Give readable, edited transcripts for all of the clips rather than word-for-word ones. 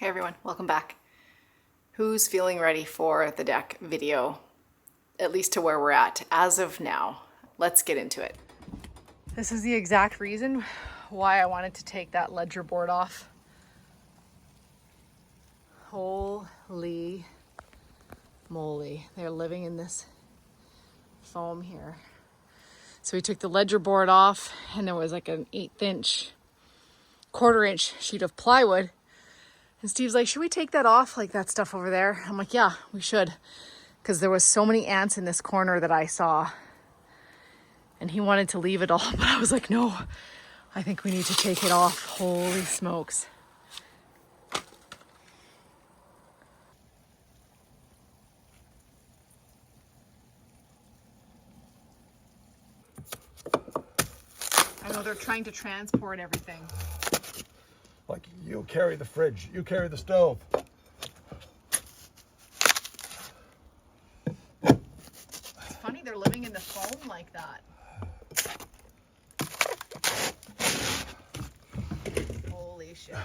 Hey everyone, welcome back. Who's feeling ready for the deck video? At least to where we're at as of now. Let's get into it. This is the exact reason why I wanted to take that ledger board off. Holy moly, they're living in this foam here. So we took the ledger board off and there was like an 1/8 inch, 1/4 inch sheet of plywood. And Steve's like, should we take that off? Like that stuff over there? I'm like, yeah, we should. Because there was so many ants in this corner that I saw. And he wanted to leave it all, but I was like, no, I think we need to take it off. Holy smokes. I know they're trying to transport everything. Like, you carry the fridge, you carry the stove. It's funny they're living in the foam like that. Holy shit.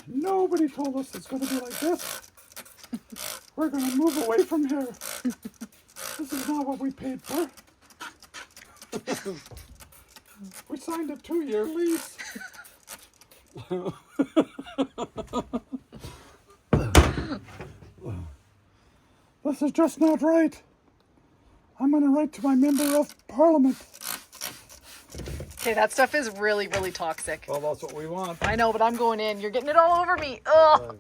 Nobody told us it's going to be like this. We're going to move away from here. This is not what we paid for. We signed a 2-year lease. This is just not right. I'm going to write to my member of parliament. Okay, that stuff is really, really toxic. Well, that's what we want. I know, but I'm going in. You're getting it all over me. Ugh.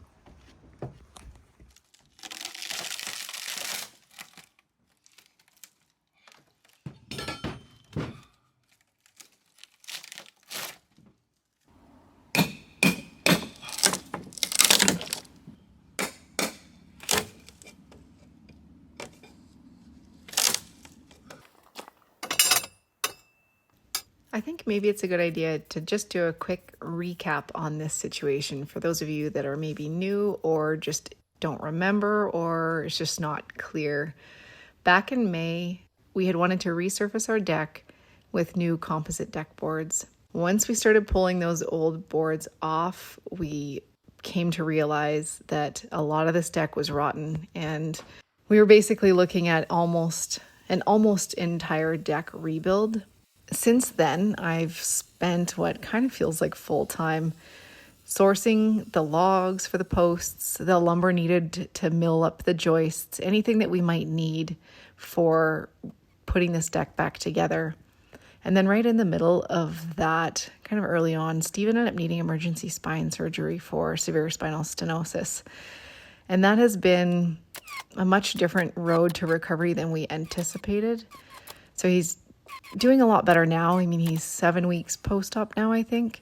I think maybe it's a good idea to just do a quick recap on this situation for those of you that are maybe new or just don't remember or it's just not clear. Back in May, we had wanted to resurface our deck with new composite deck boards. Once we started pulling those old boards off, we came to realize that a lot of this deck was rotten and we were basically looking at an almost entire deck rebuild. Since then, I've spent what kind of feels like full time sourcing the logs for the posts, the lumber needed to mill up the joists, anything that we might need for putting this deck back together. And then right in the middle of that, kind of early on, Steve ended up needing emergency spine surgery for severe spinal stenosis. And that has been a much different road to recovery than we anticipated. So he's doing a lot better now. I mean, he's 7 weeks post-op now, I think.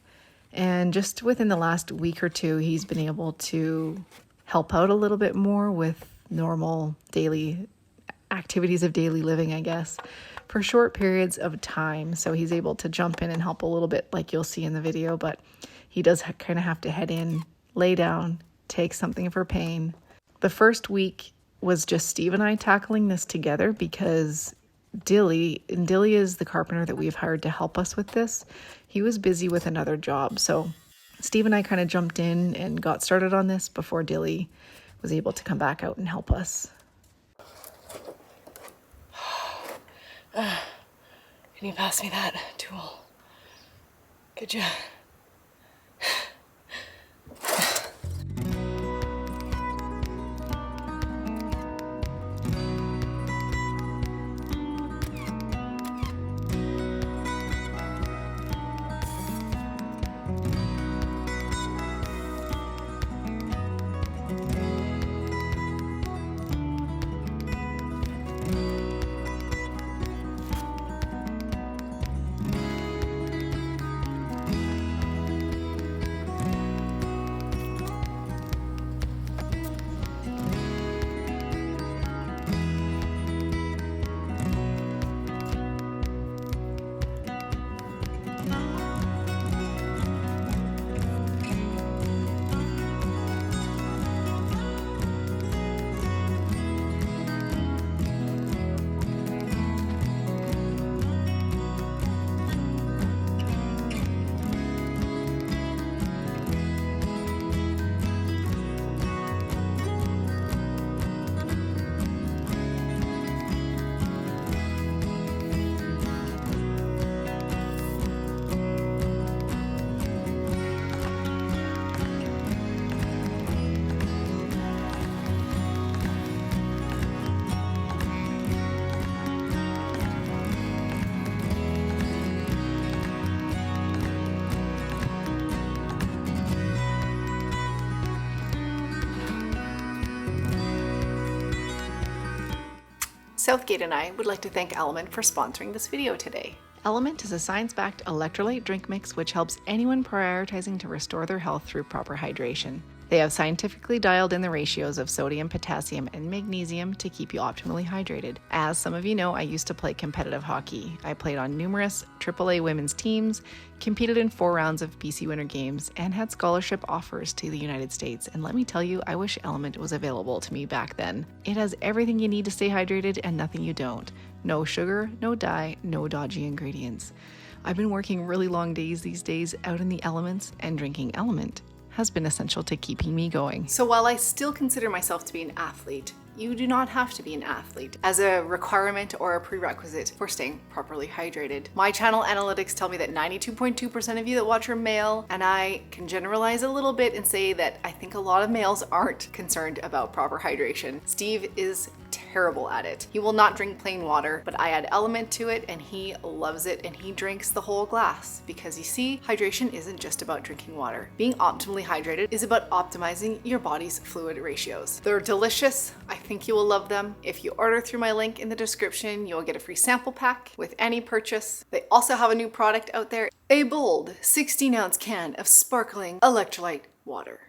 And just within the last week or two, he's been able to help out a little bit more with normal daily activities of daily living, I guess, for short periods of time. So he's able to jump in and help a little bit like you'll see in the video, but he does kind of have to head in, lay down, take something for pain. The first week was just Steve and I tackling this together because Dilly is the carpenter that we've hired to help us with this. He was busy with another job. So Steve and I kind of jumped in and got started on this before Dilly was able to come back out and help us. Can you pass me that tool? Good job. Southgate and I would like to thank LMNT for sponsoring this video today. LMNT is a science-backed electrolyte drink mix which helps anyone prioritizing to restore their health through proper hydration. They have scientifically dialed in the ratios of sodium, potassium, and magnesium to keep you optimally hydrated. As some of you know, I used to play competitive hockey. I played on numerous AAA women's teams, competed in 4 rounds of BC Winter Games, and had scholarship offers to the United States. And let me tell you, I wish LMNT was available to me back then. It has everything you need to stay hydrated and nothing you don't. No sugar, no dye, no dodgy ingredients. I've been working really long days these days out in the elements, and drinking LMNT has been essential to keeping me going. So while I still consider myself to be an athlete, you do not have to be an athlete as a requirement or a prerequisite for staying properly hydrated. My channel analytics tell me that 92.2% of you that watch are male, and I can generalize a little bit and say that I think a lot of males aren't concerned about proper hydration. Steve is terrible at it. He will not drink plain water, but I add LMNT to it and he loves it, and he drinks the whole glass because you see, hydration isn't just about drinking water. Being optimally hydrated is about optimizing your body's fluid ratios. They're delicious. I think you will love them. If you order through my link in the description, you'll get a free sample pack with any purchase. They also have a new product out there, a bold 16-ounce can of sparkling electrolyte water.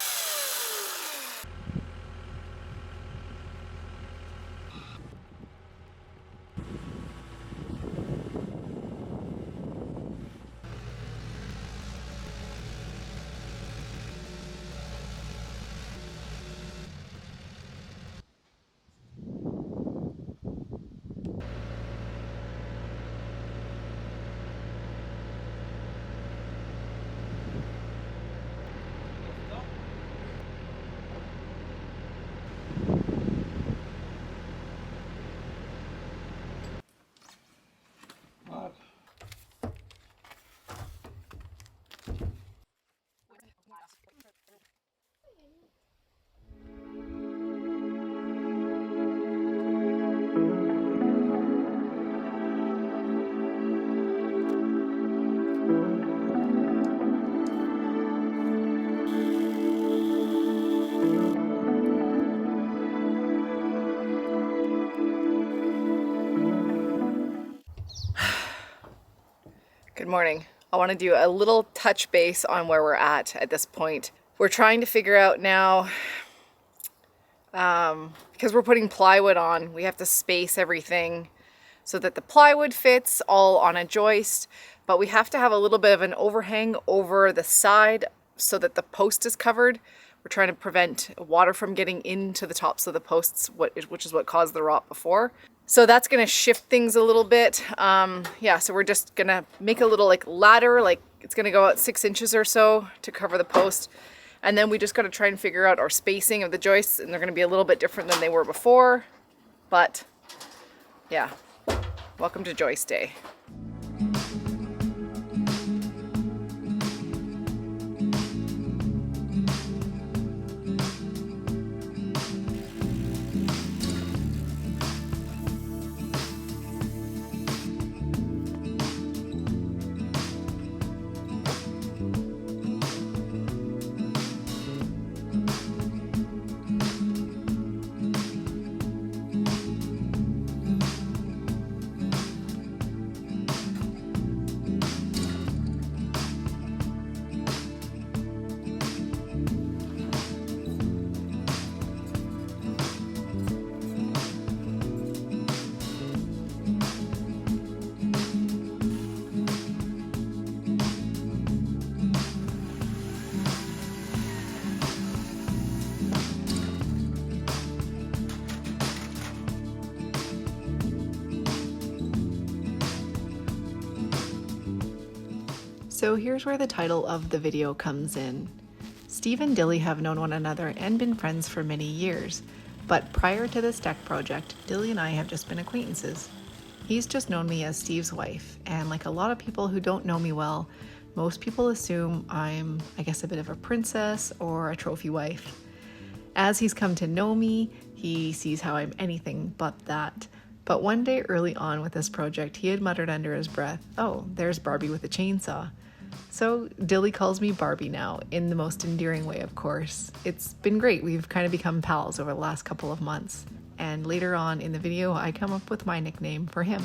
What? Good morning. I want to do a little touch base on where we're at this point. We're trying to figure out now, because we're putting plywood on, we have to space everything so that the plywood fits all on a joist, but we have to have a little bit of an overhang over the side so that the post is covered. We're trying to prevent water from getting into the tops of the posts, which is what caused the rot before. So that's gonna shift things a little bit. Yeah, so we're just gonna make a little like ladder, like it's gonna go out 6 inches or so to cover the post. And then we just gotta try and figure out our spacing of the joists, and they're gonna be a little bit different than they were before. But yeah, welcome to joist day. So here's where the title of the video comes in. Steve and Dilly have known one another and been friends for many years, but prior to this deck project, Dilly and I have just been acquaintances. He's just known me as Steve's wife, and like a lot of people who don't know me well, most people assume I'm, I guess, a bit of a princess or a trophy wife. As he's come to know me, he sees how I'm anything but that. But one day early on with this project, he had muttered under his breath, "Oh, there's Barbie with a chainsaw." So Dilly calls me Barbie now, in the most endearing way, of course. It's been great. We've kind of become pals over the last couple of months. and later on in the video I come up with my nickname for him.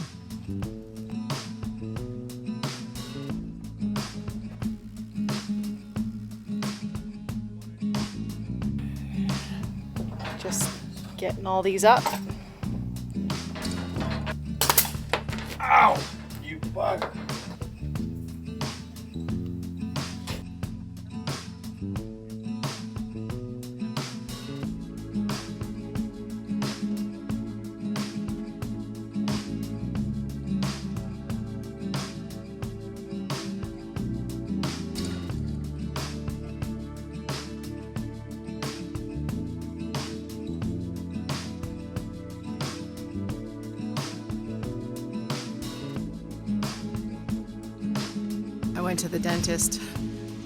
Just getting all these up. Ow! You bug! I went to the dentist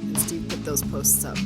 and Steve put those posts up.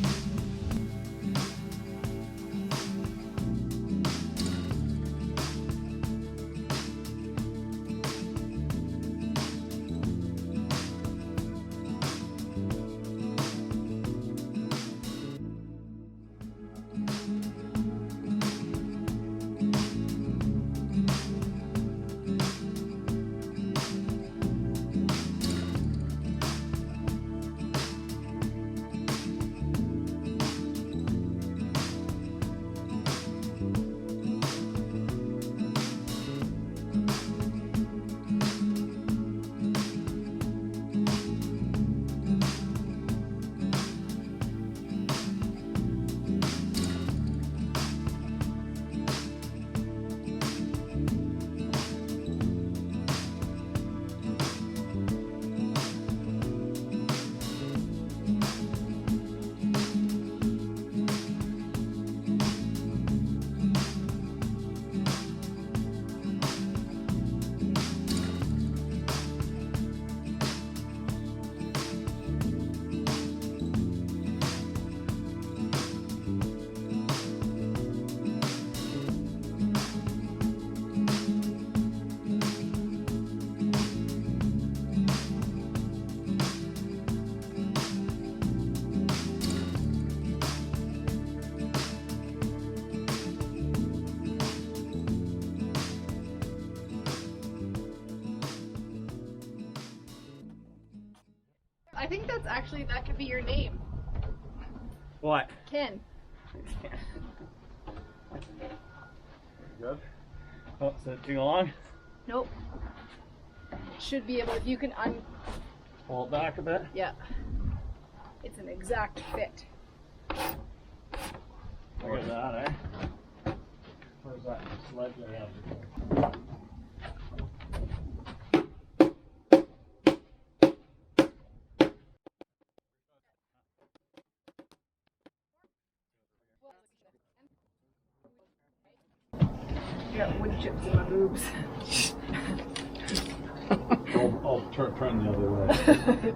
I think that's actually, that could be your name. What? Ken. Good? Oh, is that too long? Nope. Should be able, if you can Pull it back a bit. yeah. It's an exact fit. Look at that, eh? Where's that sledge I have? Got wood chips in my boobs. I'll turn the other way.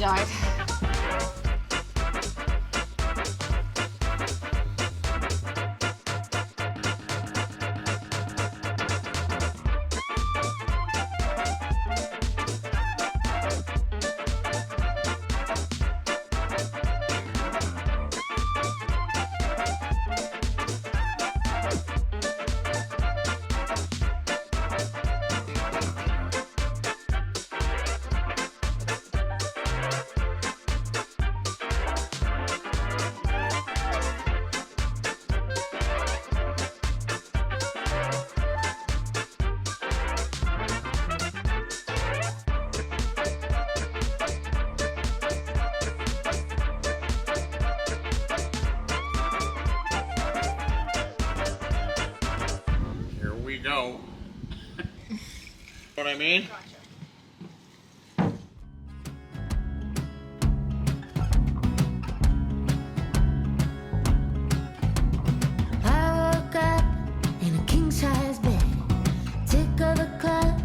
died. Here we go. What I mean? I woke up in a king-size bed. Tick of the clock,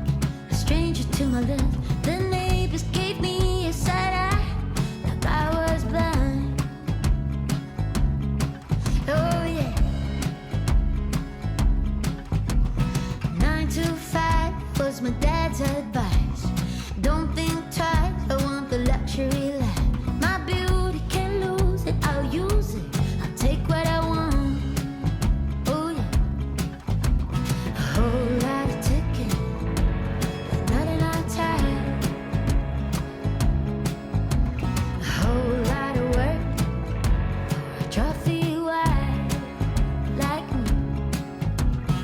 a stranger to my left. The neighbors gave me a side eye, like I was blind. Oh yeah. 9 to 5 was my dad's advice. Don't think twice, I want the luxury life. My beauty can lose it, I'll use it. I'll take what I want. Oh yeah. A whole lot of ticket, but not enough time. A whole lot of work for a trophy wife like me.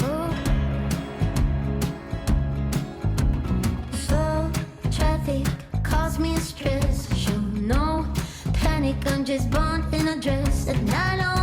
Oh. Slow traffic caused me stress. Show no panic, I'm just born in a dress. At 9 on